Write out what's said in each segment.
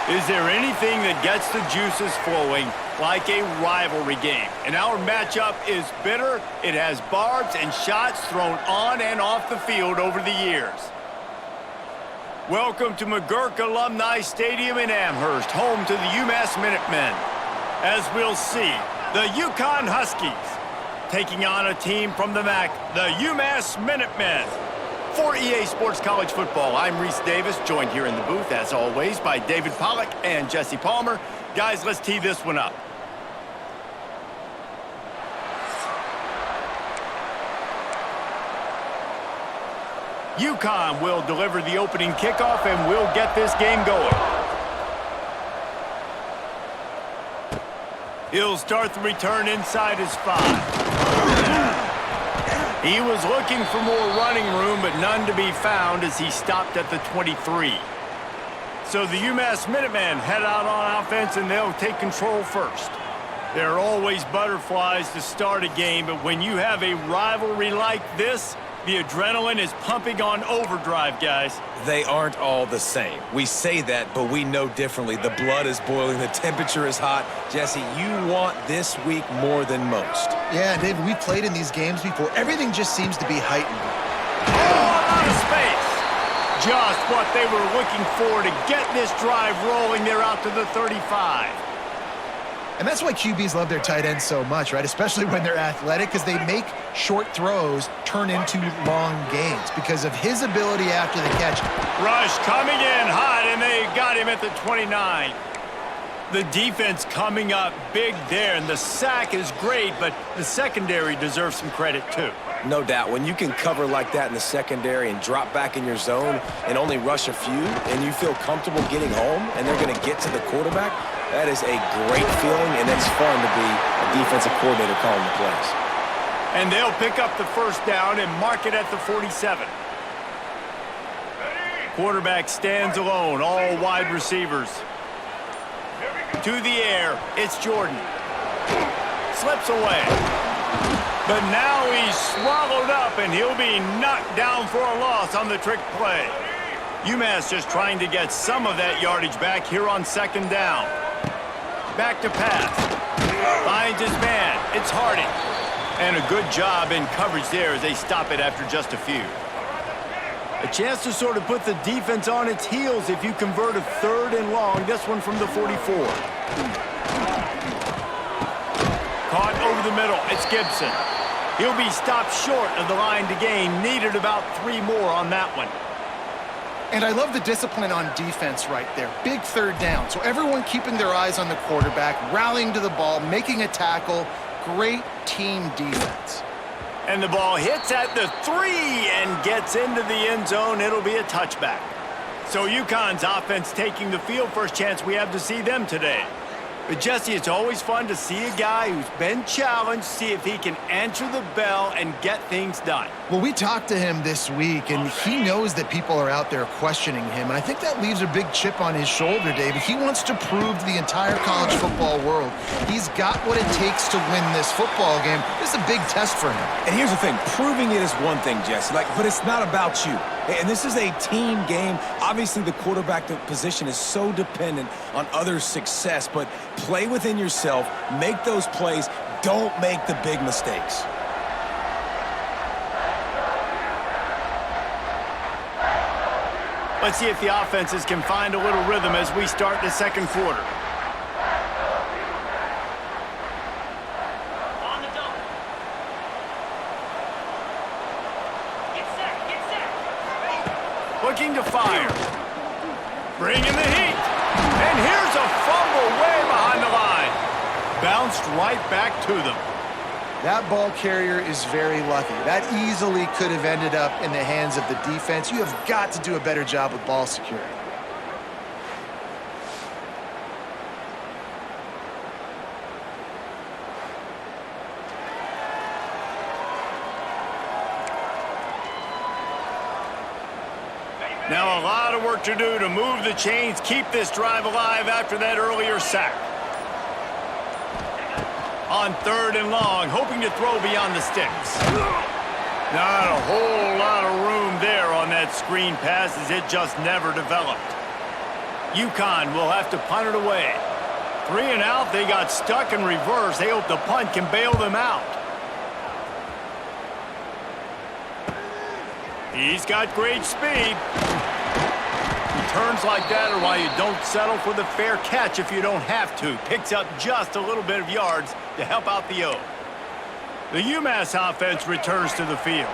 Is there anything that gets the juices flowing like a rivalry game? And our matchup is bitter. It has barbs and shots thrown on and off the field over the years. Welcome to McGurk Alumni Stadium in Amherst, home to the UMass Minutemen. As we'll see, the UConn Huskies taking on a team from the MAC, the UMass Minutemen. For EA Sports College Football, I'm Reese Davis, joined here in the booth, as always, by David Pollack and Jesse Palmer. Guys, let's tee this one up. UConn will deliver the opening kickoff, and we'll get this game going. He'll start the return inside his 5. He was looking for more running room, but none to be found as he stopped at the 23. So the UMass Minutemen head out on offense, and they'll take control first. There are always butterflies to start a game, but when you have a rivalry like this, the adrenaline is pumping on overdrive, guys. They aren't all the same. We say that, but we know differently. The blood is boiling. The temperature is hot. Jesse, you want this week more than most. Yeah, David, we've played in these games before. Everything just seems to be heightened. Oh, out of space. Just what they were looking for to get this drive rolling. They're out to the 35. And that's why QBs love their tight ends so much, right? Especially when they're athletic, because they make short throws turn into long gains because of his ability after the catch. Rush coming in hot, and they got him at the 29. The defense coming up big there, and the sack is great, but the secondary deserves some credit too. No doubt. When you can cover like that in the secondary and drop back in your zone and only rush a few, and you feel comfortable getting home, and they're going to get to the quarterback, that is a great feeling, and it's fun to be a defensive coordinator calling the plays. And they'll pick up the first down and mark it at the 47. Quarterback stands alone, all wide receivers. To the air, it's Jordan. Slips away. But now he's swallowed up, and he'll be knocked down for a loss on the trick play. UMass just trying to get some of that yardage back here on second down. Back to pass. Finds his man. It's Harding. And a good job in coverage there as they stop it after just a few. A chance to sort of put the defense on its heels if you convert a 3rd and long. This one from the 44. Caught over the middle. It's Gibson. He'll be stopped short of the line to gain. Needed about 3 more on that one. And I love the discipline on defense right there. Big 3rd down. So everyone keeping their eyes on the quarterback, rallying to the ball, making a tackle. Great team defense. And the ball hits at the 3 and gets into the end zone. It'll be a touchback. So UConn's offense taking the field. First chance we have to see them today. But Jesse, it's always fun to see a guy who's been challenged, see if he can answer the bell and get things done. Well, we talked to him this week, and he knows that people are out there questioning him. And I think that leaves a big chip on his shoulder, David. He wants to prove to the entire college football world he's got what it takes to win this football game. This is a big test for him. And here's the thing. Proving it is one thing, Jesse, but it's not about you. And this is a team game. Obviously, the quarterback position is so dependent on others' success, but play within yourself, make those plays, don't make the big mistakes. Let's see if the offenses can find a little rhythm as we start the second quarter. Looking to fire. Bringing the heat. And here's a fumble way behind the line. Bounced right back to them. That ball carrier is very lucky. That easily could have ended up in the hands of the defense. You have got to do a better job with ball security. Now a lot of work to do to move the chains, keep this drive alive after that earlier sack. On 3rd and long, hoping to throw beyond the sticks. Not a whole lot of room there on that screen pass as it just never developed. UConn will have to punt it away. 3 and out, they got stuck in reverse. They hope the punt can bail them out. He's got great speed. Returns like that are why you don't settle for the fair catch if you don't have to. Picks up just a little bit of yards to help out the O. The UMass offense returns to the field.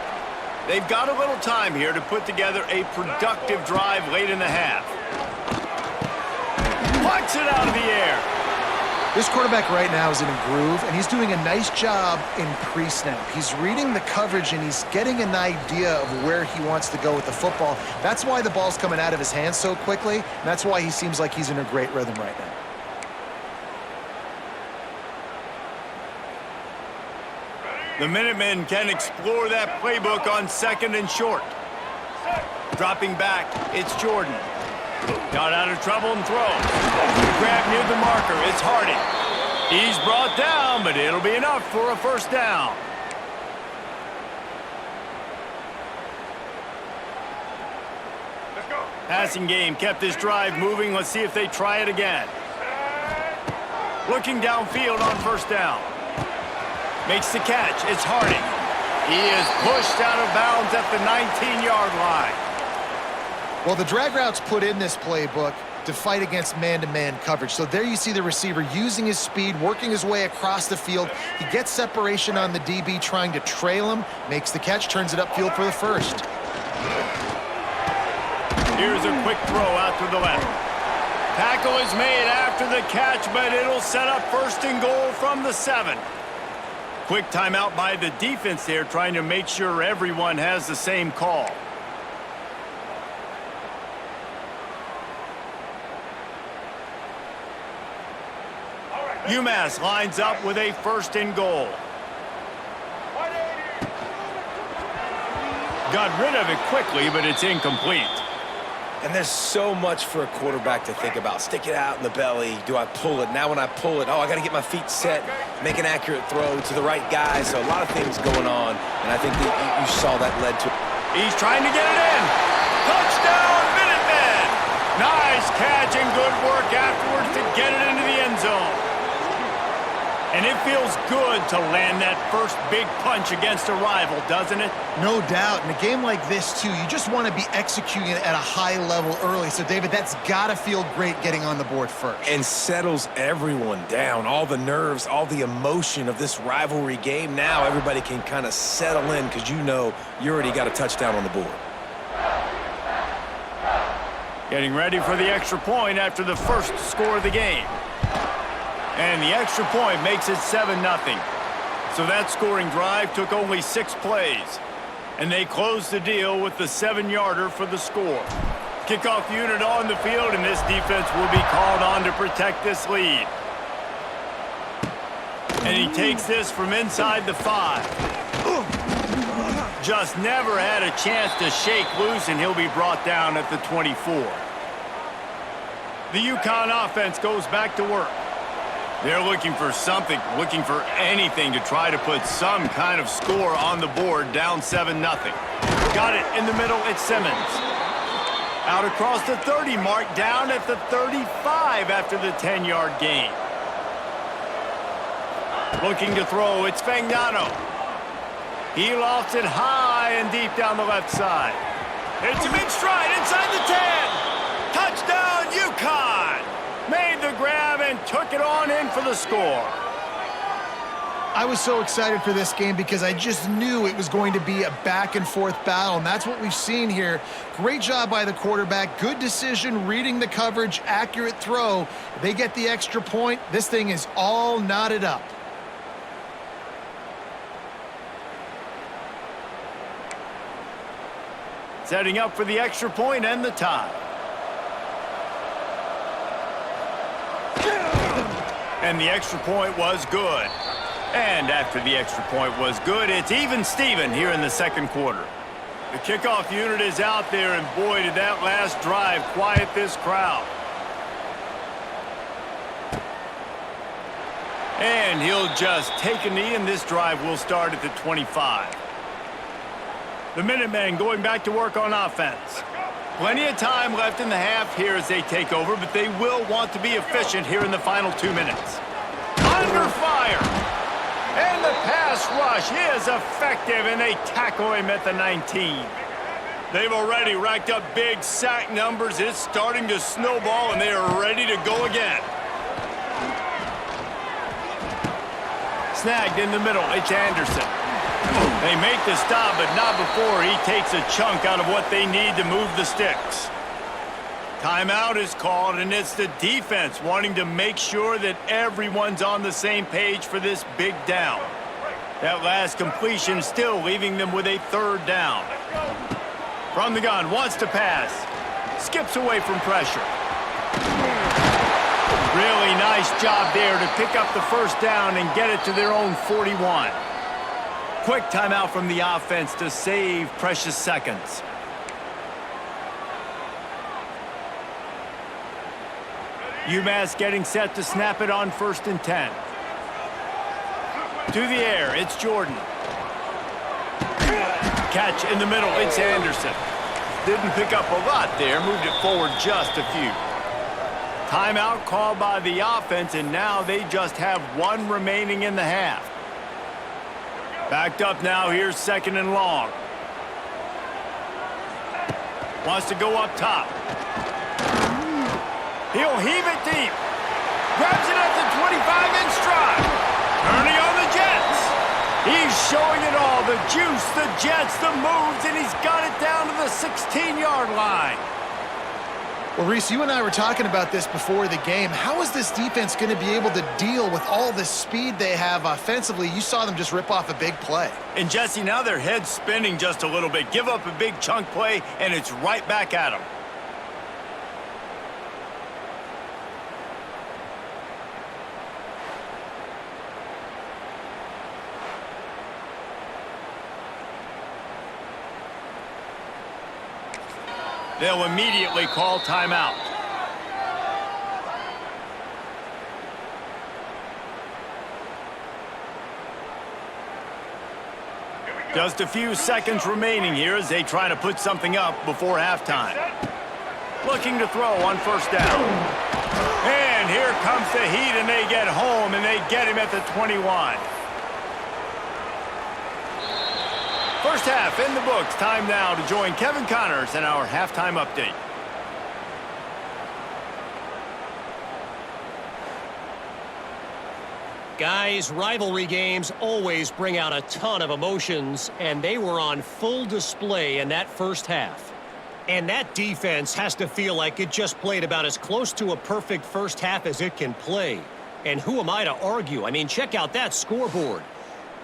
They've got a little time here to put together a productive drive late in the half. Plucks it out of the air. This quarterback right now is in a groove, and he's doing a nice job in pre-snap. He's reading the coverage, and he's getting an idea of where he wants to go with the football. That's why the ball's coming out of his hands so quickly, and that's why he seems like he's in a great rhythm right now. The Minutemen can explore that playbook on 2nd and short. Dropping back, it's Jordan. Got out of trouble and throws. Grab near the marker, it's Harding. He's brought down, but it'll be enough for a first down. Let's go. Passing game kept this drive moving. Let's see if they try it again. Looking downfield on first down. Makes the catch, it's Harding. He is pushed out of bounds at the 19-yard line. Well, the drag routes put in this playbook to fight against man-to-man coverage. So there you see the receiver using his speed, working his way across the field. He gets separation on the DB, trying to trail him, makes the catch, turns it upfield for the first. Here's a quick throw out to the left. Tackle is made after the catch, but it'll set up 1st and goal from the 7. Quick timeout by the defense there, trying to make sure everyone has the same call. UMass lines up with a 1st and goal. Got rid of it quickly, but it's incomplete. And there's so much for a quarterback to think about. Stick it out in the belly. Do I pull it? Now when I pull it, I got to get my feet set, make an accurate throw to the right guy. So a lot of things going on, and I think that you saw that led to. He's trying to get it in. Touchdown, Minutemen! Nice catch and good work afterwards to get it into the end zone. And it feels good to land that first big punch against a rival, doesn't it? No doubt. In a game like this, too, you just want to be executing it at a high level early. So, David, that's got to feel great getting on the board first. And settles everyone down. All the nerves, all the emotion of this rivalry game. Now everybody can kind of settle in because you know you already got a touchdown on the board. Getting ready for the extra point after the first score of the game. And the extra point makes it 7-0. So that scoring drive took only 6 plays. And they closed the deal with the 7-yarder for the score. Kickoff unit on the field, and this defense will be called on to protect this lead. And he takes this from inside the 5. Just never had a chance to shake loose, and he'll be brought down at the 24. The UConn offense goes back to work. They're looking for something, looking for anything to try to put some kind of score on the board, down 7-0. Got it in the middle, it's Simmons. Out across the 30 mark, down at the 35 after the 10-yard gain. Looking to throw, it's Fagnano. He lofts it high and deep down the left side. It's a big stride inside the 10. Touchdown, UConn! Made the grab and took it on in for the score. I was so excited for this game because I just knew it was going to be a back-and-forth battle, and that's what we've seen here. Great job by the quarterback. Good decision, reading the coverage, accurate throw. They get the extra point. This thing is all knotted up. Setting up for the extra point and the tie. And the extra point was good. And after the extra point was good, it's even Steven here in the 2nd quarter. The kickoff unit is out there, and boy, did that last drive quiet this crowd. And he'll just take a knee, and this drive will start at the 25. The Minutemen going back to work on offense. Plenty of time left in the half here as they take over, but they will want to be efficient here in the final 2 minutes. Under fire! And the pass rush is effective, and they tackle him at the 19. They've already racked up big sack numbers. It's starting to snowball, and they are ready to go again. Snagged in the middle. It's Anderson. They make the stop, but not before he takes a chunk out of what they need to move the sticks. Timeout is called, and it's the defense wanting to make sure that everyone's on the same page for this big down. That last completion still leaving them with a third down. From the gun, wants to pass. Skips away from pressure. Really nice job there to pick up the first down and get it to their own 41. Quick timeout from the offense to save precious seconds. UMass getting set to snap it on 1st and 10. To the air, it's Jordan. Catch in the middle, it's Anderson. Didn't pick up a lot there, moved it forward just a few. Timeout called by the offense, and now they just have one remaining in the half. Backed up now, here's 2nd and long. Wants to go up top. He'll heave it deep. Grabs it at the 25 in stride. Turning on the Jets. He's showing it all. The juice, the Jets, the moves, and he's got it down to the 16-yard line. Well, Reese, you and I were talking about this before the game. How is this defense going to be able to deal with all the speed they have offensively? You saw them just rip off a big play. And, Jesse, now their head's spinning just a little bit. Give up a big chunk play, and it's right back at them. They'll immediately call timeout. Just a few seconds remaining here as they try to put something up before halftime. Looking to throw on 1st down. And here comes the heat, and they get home, and they get him at the 21. First half in the books. Time now to join Kevin Connors in our halftime update. Guys, rivalry games always bring out a ton of emotions, and they were on full display in that first half. And that defense has to feel like it just played about as close to a perfect first half as it can play. And who am I to argue? I mean, check out that scoreboard.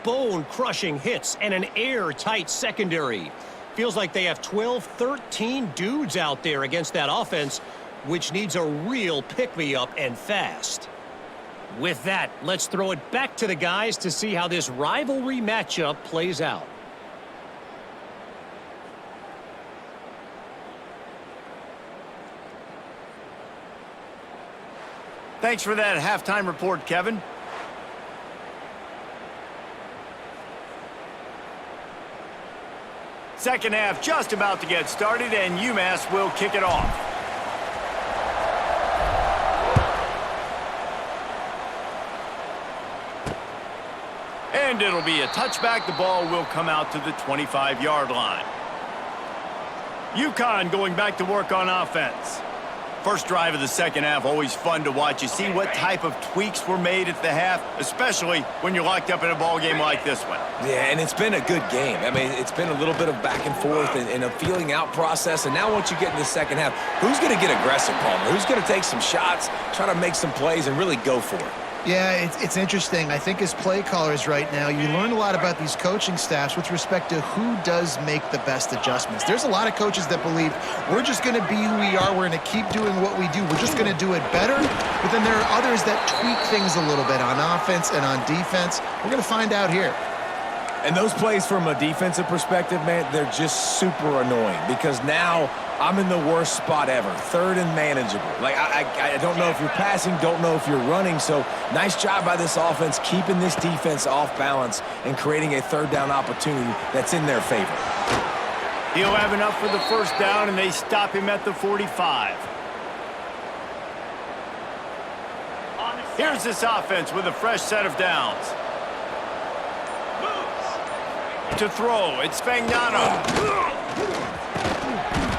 Bone-crushing hits and an airtight secondary. Feels like they have 12, 13 dudes out there against that offense, which needs a real pick-me-up and fast. With that, let's throw it back to the guys to see how this rivalry matchup plays out. Thanks for that halftime report, Kevin. Second half just about to get started, and UMass will kick it off. And it'll be a touchback. The ball will come out to the 25-yard line. UConn going back to work on offense. First drive of the second half, always fun to watch. You see what type of tweaks were made at the half, especially when you're locked up in a ball game like this one. Yeah, and it's been a good game. I mean, it's been a little bit of back and forth and a feeling out process. And now once you get in the second half, who's going to get aggressive, Palmer? Who's going to take some shots, try to make some plays, and really go for it? Yeah, it's interesting. I think as play callers right now, you learn a lot about these coaching staffs with respect to who does make the best adjustments. There's a lot of coaches that believe we're just going to be who we are. We're going to keep doing what we do. We're just going to do it better. But then there are others that tweak things a little bit on offense and on defense. We're going to find out here. And those plays from a defensive perspective, man, they're just super annoying because now I'm in the worst spot ever, third and manageable. Like, I don't know if you're passing, don't know if you're running. So nice job by this offense keeping this defense off balance and creating a third down opportunity that's in their favor. He'll have enough for the first down, and they stop him at the 45. Here's this offense with a fresh set of downs. To throw, it's Fagnano.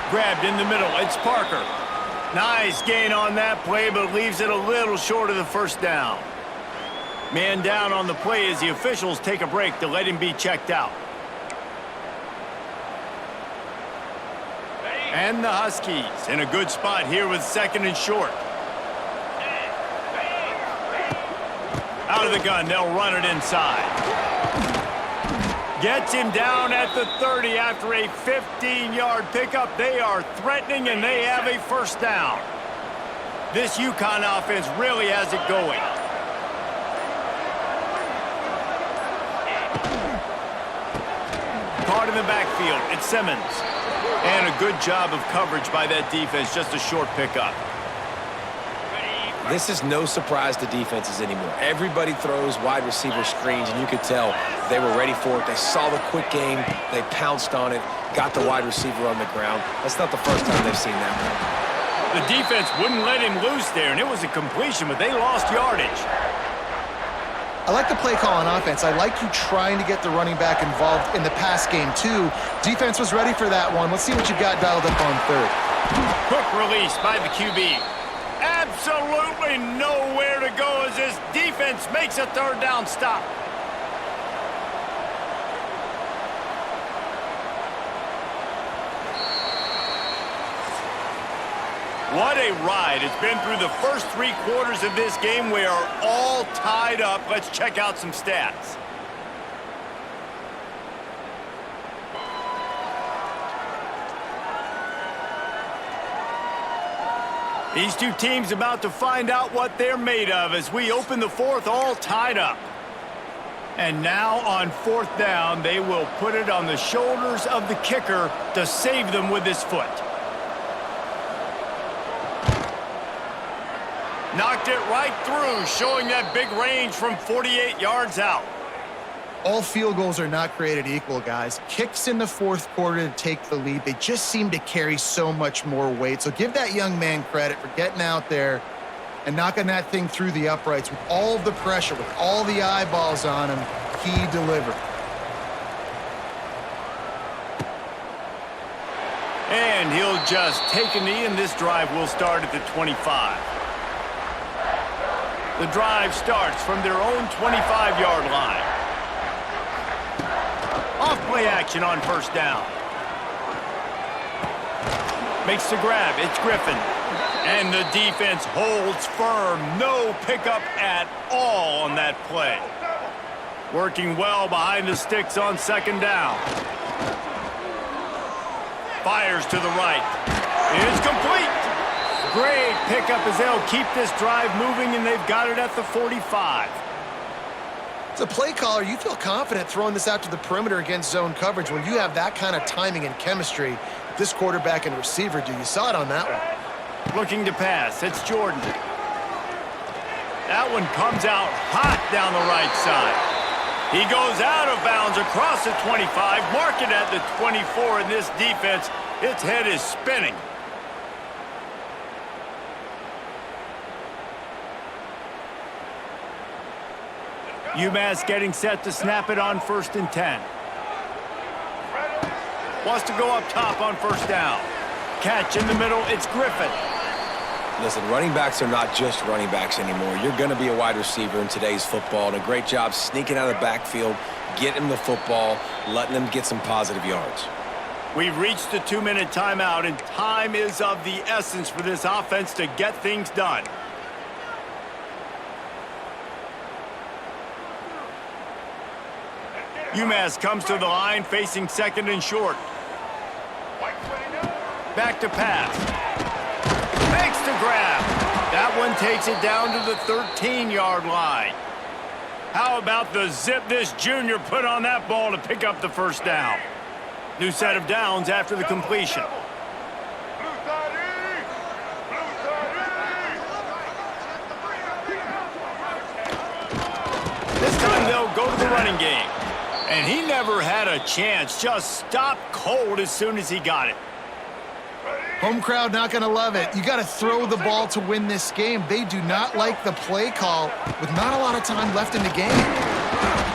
Grabbed in the middle, it's Parker. Nice gain on that play, but leaves it a little short of the first down. Man down on the play as the officials take a break to let him be checked out. And the Huskies in a good spot here with second and short. Out of the gun, they'll run it inside. Gets him down at the 30 after a 15-yard pickup. They are threatening, and they have a first down. This UConn offense really has it going. Caught in the backfield, it's Simmons. And a good job of coverage by that defense, just a short pickup. This is no surprise to defenses anymore. Everybody throws wide receiver screens, and you could tell they were ready for it. They saw the quick game. They pounced on it, got the wide receiver on the ground. That's not the first time they've seen that one. The defense wouldn't let him loose there, and it was a completion, but they lost yardage. I like the play call on offense. I like you trying to get the running back involved in the pass game, too. Defense was ready for that one. Let's see what you got dialed up on third. Quick release by the QB. Absolutely nowhere to go as this defense makes a third down stop. What a ride. It's been through the first 3 quarters of this game. We are all tied up. Let's check out some stats. These two teams about to find out what they're made of as we open the fourth, all tied up. And now on fourth down, they will put it on the shoulders of the kicker to save them with his foot. Knocked it right through, showing that big range from 48 yards out. All field goals are not created equal, guys. Kicks in the fourth quarter to take the lead. They just seem to carry so much more weight. So give that young man credit for getting out there and knocking that thing through the uprights with all of the pressure, with all the eyeballs on him. He delivered. And he'll just take a knee, and this drive will start at the 25. The drive starts from their own 25-yard line. Off play action on first down. Makes the grab. It's Griffin. And the defense holds firm. No pickup at all on that play. Working well behind the sticks on second down. Fires to the right. It's complete. Great pickup as they'll keep this drive moving, and they've got it at the 45. As a play caller, you feel confident throwing this out to the perimeter against zone coverage when you have that kind of timing and chemistry. This quarterback and receiver do. You saw it on that one. Looking to pass. It's Jordan. That one comes out hot down the right side. He goes out of bounds across the 25, mark it at the 24, and this defense, its head is spinning. UMass getting set to snap it on 1st and 10. Wants to go up top on first down. Catch in the middle, it's Griffin. Listen, running backs are not just running backs anymore. You're going to be a wide receiver in today's football, and a great job sneaking out of the backfield, getting the football, letting them get some positive yards. We've reached the 2-minute timeout, and time is of the essence for this offense to get things done. UMass comes to the line facing second and short. Back to pass. Makes the grab. That one takes it down to the 13-yard line. How about the zip this junior put on that ball to pick up the first down? New set of downs after the completion. This time they'll go to the running game. And he never had a chance. Just stopped cold as soon as he got it. Home crowd not going to love it. You got to throw the ball to win this game. They do not like the play call with not a lot of time left in the game.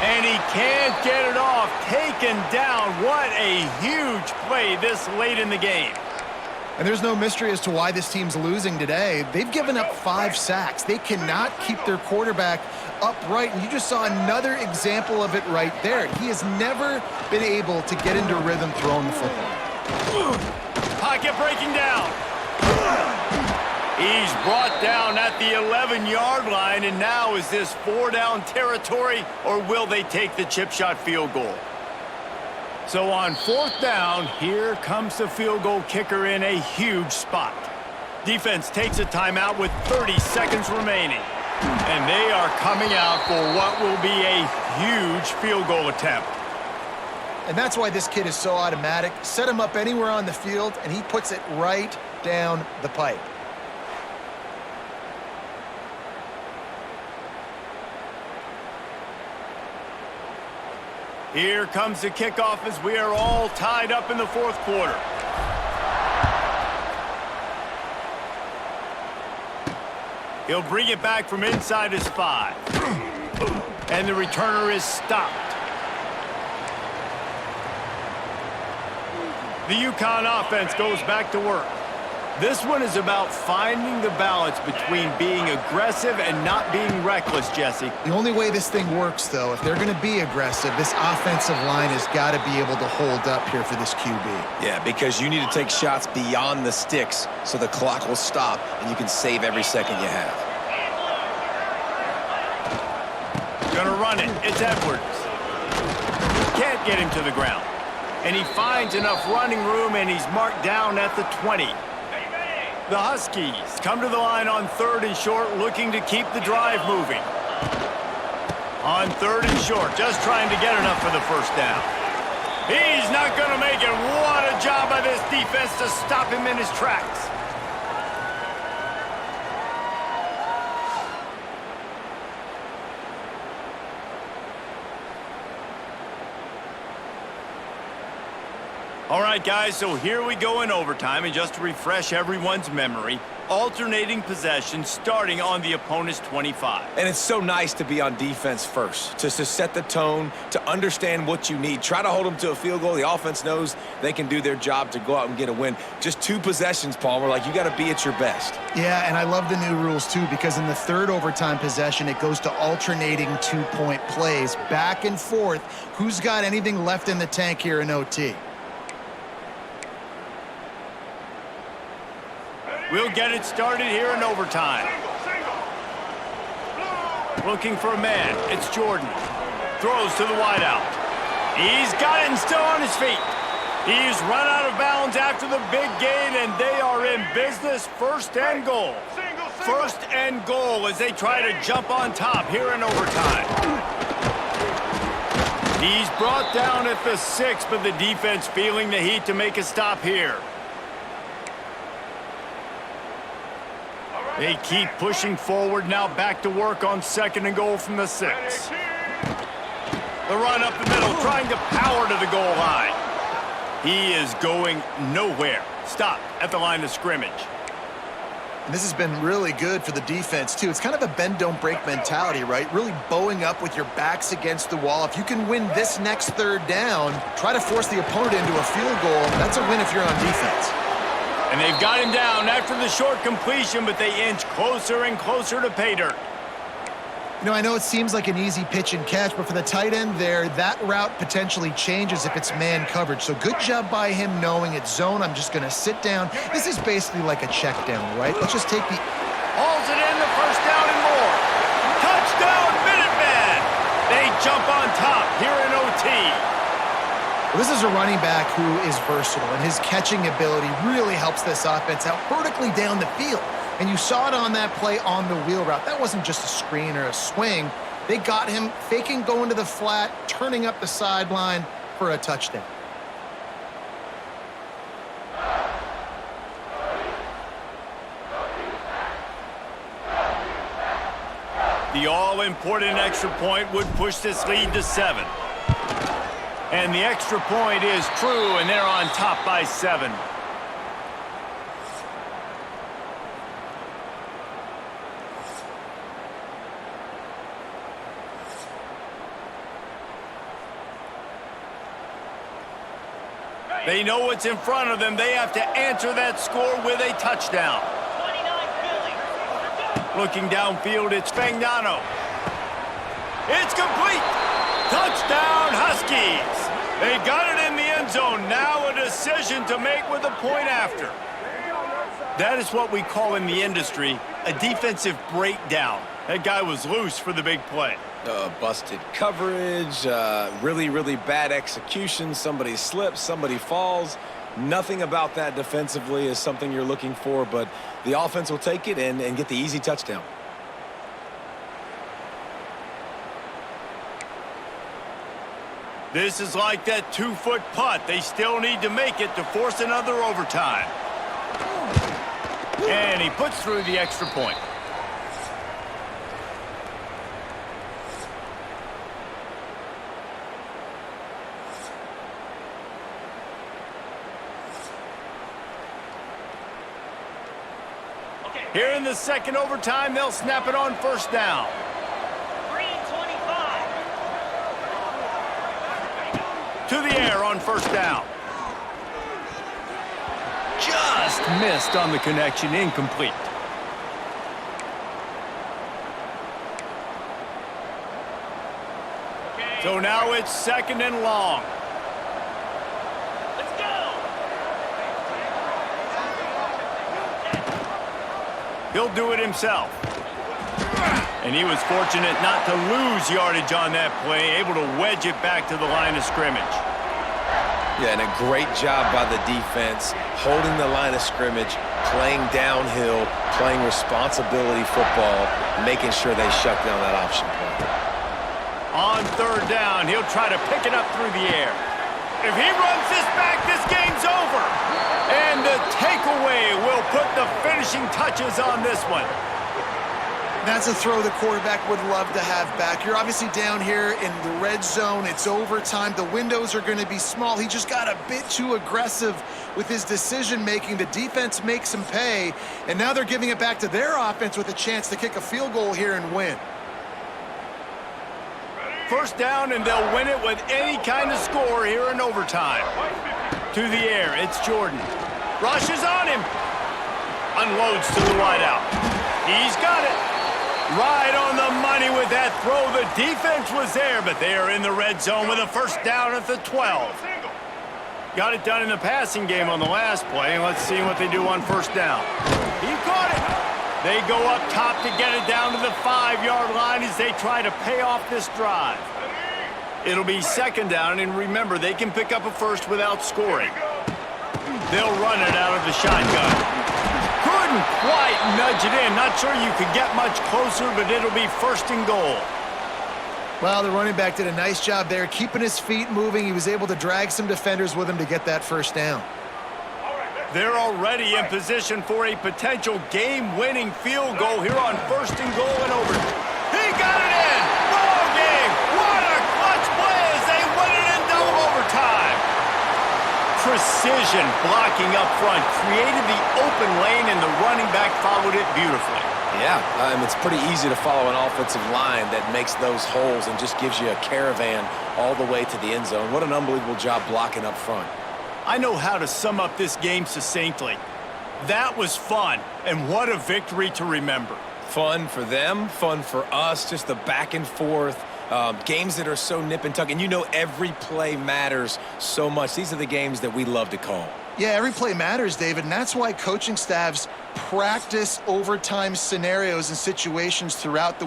And he can't get it off. Taken down. What a huge play this late in the game. And there's no mystery as to why this team's losing today. They've given up 5 sacks. They cannot keep their quarterback upright. And you just saw another example of it right there. He has never been able to get into rhythm throwing the football. Pocket breaking down. He's brought down at the 11-yard line, and now is this 4-down territory, or will they take the chip shot field goal? So on 4th down, here comes the field goal kicker in a huge spot. Defense takes a timeout with 30 seconds remaining, and they are coming out for what will be a huge field goal attempt. And that's why this kid is so automatic. Set him up anywhere on the field, and he puts it right down the pipe. Here comes the kickoff as we are all tied up in the 4th quarter. He'll bring it back from inside his 5. And the returner is stopped. The UConn offense goes back to work. This one is about finding the balance between being aggressive and not being reckless, Jesse. The only way this thing works, though, if they're going to be aggressive, this offensive line has got to be able to hold up here for this QB. Yeah, because you need to take shots beyond the sticks so the clock will stop and you can save every second you have. Gonna run it. It's Edwards. Can't get him to the ground. And he finds enough running room, and he's marked down at the 20. The Huskies come to the line on 3rd and short, looking to keep the drive moving. On 3rd and short, just trying to get enough for the 1st down. He's not going to make it. What a job by this defense to stop him in his tracks. All right, guys, so here we go in overtime, and just to refresh everyone's memory, alternating possession starting on the opponent's 25. And it's so nice to be on defense first, just to set the tone, to understand what you need. Try to hold them to a field goal. The offense knows they can do their job to go out and get a win. Just 2 possessions, Palmer, like you got to be at your best. Yeah, and I love the new rules, too, because in the 3rd overtime possession, it goes to alternating 2-point plays, back and forth. Who's got anything left in the tank here in OT? We'll get it started here in overtime. Looking for a man. It's Jordan. Throws to the wideout. He's got it and still on his feet. He's run out of bounds after the big gain, and they are in business. 1st and goal. 1st and goal as they try to jump on top here in overtime. He's brought down at the 6, but the defense feeling the heat to make a stop here. They keep pushing forward, now back to work on 2nd and goal from the 6. The run up the middle, trying to power to the goal line. He is going nowhere. Stop at the line of scrimmage. And this has been really good for the defense, too. It's kind of a bend-don't-break mentality, right? Really bowing up with your backs against the wall. If you can win this next 3rd down, try to force the opponent into a field goal. That's a win if you're on defense. And they've got him down after the short completion, but they inch closer and closer to pay dirt. You know, I know it seems like an easy pitch and catch, but for the tight end there, that route potentially changes if it's man coverage. So good job by him knowing it's zone. I'm just going to sit down. This is basically like a check down, right? Let's just take the... Hauls it in, the 1st down and more. Touchdown, Minutemen! They jump on top here in OT. This is a running back who is versatile, and his catching ability really helps this offense out vertically down the field. And you saw it on that play on the wheel route. That wasn't just a screen or a swing. They got him faking going to the flat, turning up the sideline for a touchdown. The all-important extra point would push this lead to 7. And the extra point is true, and they're on top by 7. They know what's in front of them. They have to answer that score with a touchdown. Looking downfield, it's Fagnano. It's complete. Touchdown, Huskies. They got it in the end zone. Now a decision to make with a point after. That is what we call in the industry a defensive breakdown. That guy was loose for the big play. Busted coverage, really, really bad execution. Somebody slips, somebody falls. Nothing about that defensively is something you're looking for, but the offense will take it and get the easy touchdown. This is like that 2-foot putt. They still need to make it to force another overtime. And he puts through the extra point. Here in the second overtime, they'll snap it on first down. 3:25. To the air on first down. Just missed on the connection, incomplete. So now it's second and long. He'll do it himself. And he was fortunate not to lose yardage on that play, able to wedge it back to the line of scrimmage. Yeah, and a great job by the defense, holding the line of scrimmage, playing downhill, playing responsibility football, making sure they shut down that option play. On third down, he'll try to pick it up through the air. If he runs this back, this game's over. And the takeaway will put the finishing touches on this one. That's a throw the quarterback would love to have back. You're obviously down here in the red zone. It's overtime. The windows are going to be small. He just got a bit too aggressive with his decision-making. The defense makes him pay, and now they're giving it back to their offense with a chance to kick a field goal here and win. First down, and they'll win it with any kind of score here in overtime. To the air, it's Jordan. Rushes on him. Unloads to the wideout. He's got it. Right on the money with that throw. The defense was there, but they are in the red zone with a first down at the 12. Got it done in the passing game on the last play. Let's see what they do on first down. He caught it. They go up top to get it down to the 5-yard line as they try to pay off this drive. It'll be second down, and remember, they can pick up a first without scoring. They'll run it out of the shotgun. Couldn't quite nudge it in. Not sure you could get much closer, but it'll be first and goal. Well, the running back did a nice job there, keeping his feet moving. He was able to drag some defenders with him to get that first down. They're already in position for a potential game-winning field goal here on first and goal and over. He got it in! Ball game! What a clutch play as they win it in double overtime! Precision blocking up front created the open lane, and the running back followed it beautifully. Yeah, it's pretty easy to follow an offensive line that makes those holes and just gives you a caravan all the way to the end zone. What an unbelievable job blocking up front. I know how to sum up this game succinctly. That was fun, and what a victory to remember. Fun for them, fun for us, just the back and forth, games that are so nip and tuck, and you know every play matters so much. These are the games that we love to call. Yeah, every play matters, David, and that's why coaching staffs practice overtime scenarios and situations throughout the